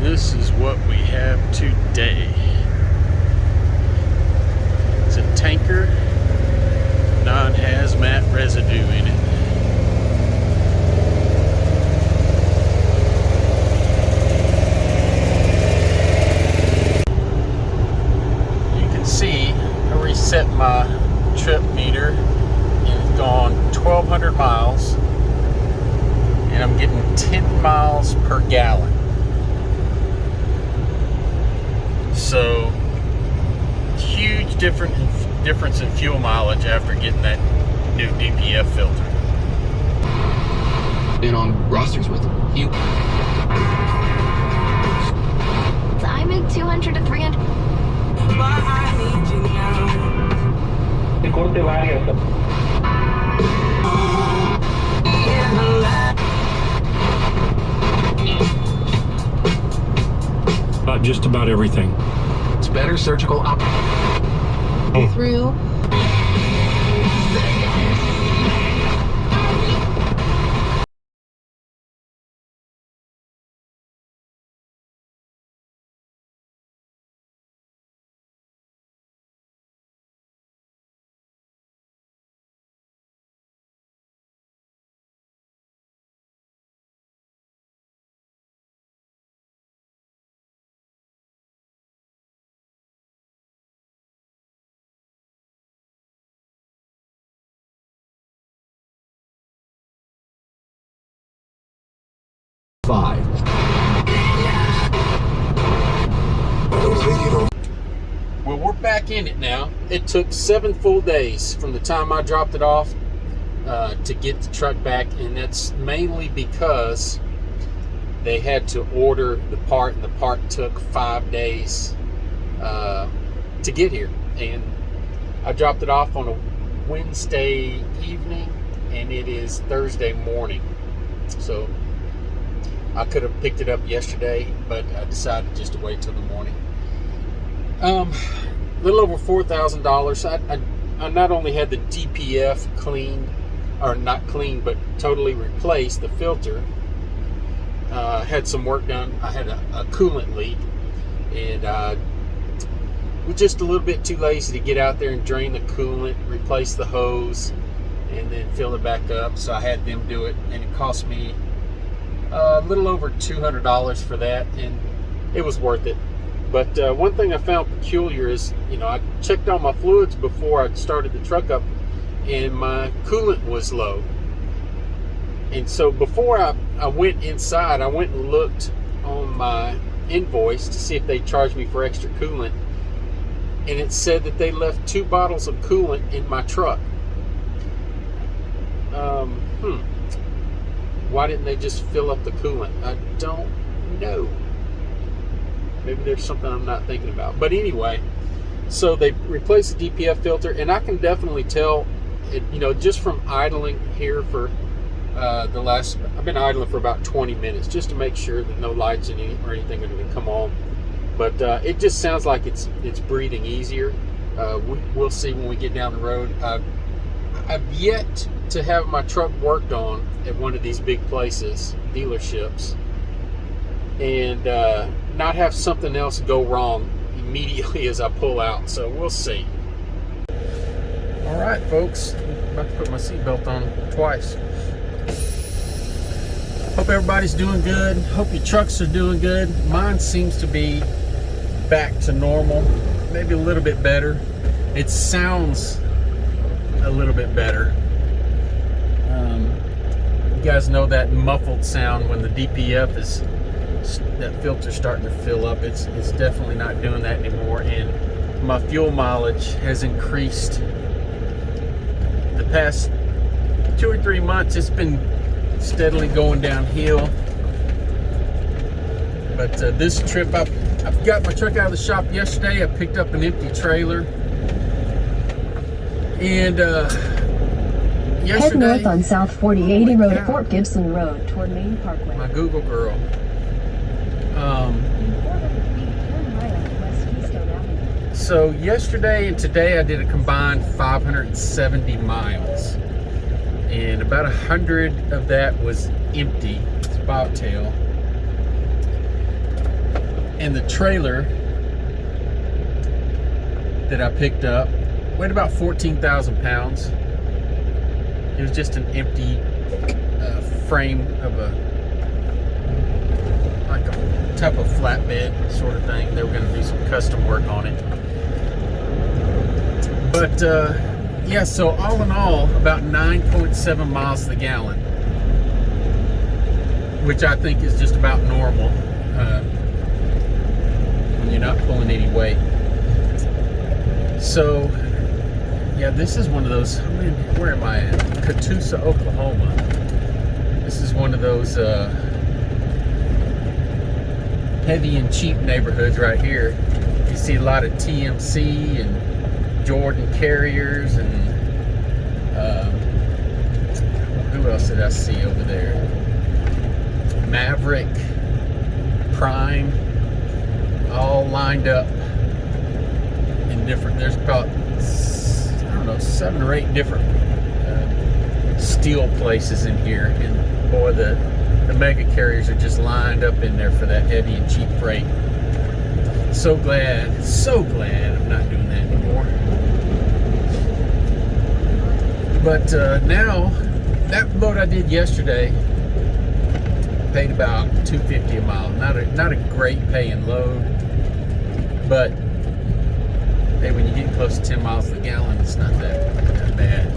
this is what we have today. It's a tanker, non-hazmat residue in it. You can see I reset my trip meter and it's gone 1,200 miles and I'm getting 10 miles per gallon. So huge difference in fuel mileage after getting that new DPF filter. Been on rosters with you. I'm at 200 to 300. El corte varias. Just about everything. It's better surgical Through. five. Well, we're back in it now. It took 7 full days from the time I dropped it off to get the truck back, and that's mainly because they had to order the part, and the part took 5 days to get here. And I dropped it off on a Wednesday evening, and it is Thursday morning. So I could have picked it up yesterday, but I decided just to wait till the morning. A little over $4,000. I not only had the DPF cleaned, or not cleaned, but totally replaced the filter. Had some work done. I had a coolant leak, and was just a little bit too lazy to get out there and drain the coolant, replace the hose, and then fill it back up. So I had them do it, and it cost me a little over $200 for that, and it was worth it. But one thing I found peculiar is, I checked all my fluids before I started the truck up, and my coolant was low. And so before I went inside, I went and looked on my invoice to see if they charged me for extra coolant, and it said that they left 2 bottles of coolant in my truck. Why didn't they just fill up the coolant? I don't know. Maybe there's something I'm not thinking about. But anyway, so they replaced the DPF filter, and I can definitely tell, just from idling here for I've been idling for about 20 minutes just to make sure that no lights or anything are going to come on. But it just sounds like it's breathing easier. We'll see when we get down the road. I've yet to have my truck worked on at one of these big places, dealerships, and not have something else go wrong immediately as I pull out. So we'll see. All right, folks, I'm about to put my seatbelt on twice. Hope everybody's doing good. Hope your trucks are doing good. Mine seems to be back to normal, maybe a little bit better. It sounds a little bit better. You guys know that muffled sound when the DPF that filter's starting to fill up. It's definitely not doing that anymore, and my fuel mileage has increased. The past 2 or 3 months, it's been steadily going downhill. But this trip, I've got my truck out of the shop yesterday. I picked up an empty trailer, and head north on South 4080 Road at Fort Gibson Road toward Main Parkway. My Google girl. So yesterday and today I did a combined 570 miles, and about 100 of that was empty. It's bobtail. And the trailer that I picked up weighed about 14,000 pounds. It was just an empty frame of a type of flatbed sort of thing. They were going to do some custom work on it. But yeah, so all in all, about 9.7 miles to the gallon, which I think is just about normal when you're not pulling any weight. So yeah, this is one of those, I mean, where am I at? Catoosa, Oklahoma. This is one of those heavy and cheap neighborhoods right here. You see a lot of TMC and Jordan Carriers and who else did I see over there? Maverick, Prime, all lined up in different, there's about, I don't know, 7 or 8 different steel places in here, and boy, the mega carriers are just lined up in there for that heavy and cheap freight. So glad I'm not doing that anymore. But now, that load I did yesterday paid about $2.50 a mile. Not a great paying load, but hey, when you get close to 10 miles a gallon, it's not that bad.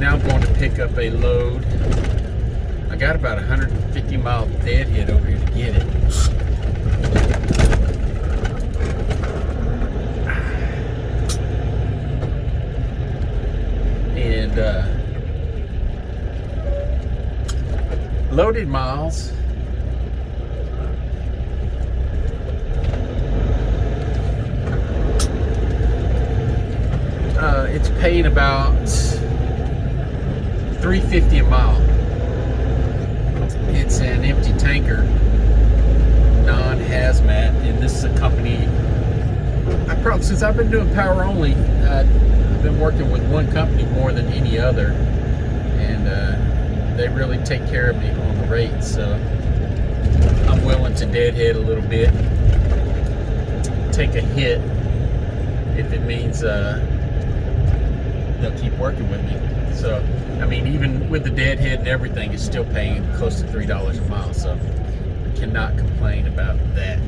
Now I'm going to pick up a load. I got about 150 mile deadhead over here to get it. And loaded miles, it's paying about $3.50 a mile. It's an empty tanker, non-hazmat, and this is a company. Since I've been doing power only, I've been working with one company more than any other, and they really take care of me on the rates. So I'm willing to deadhead a little bit, take a hit if it means they'll keep working with me. So, I mean, even with the deadhead and everything, it's still paying close to $3 a mile. So I cannot complain about that.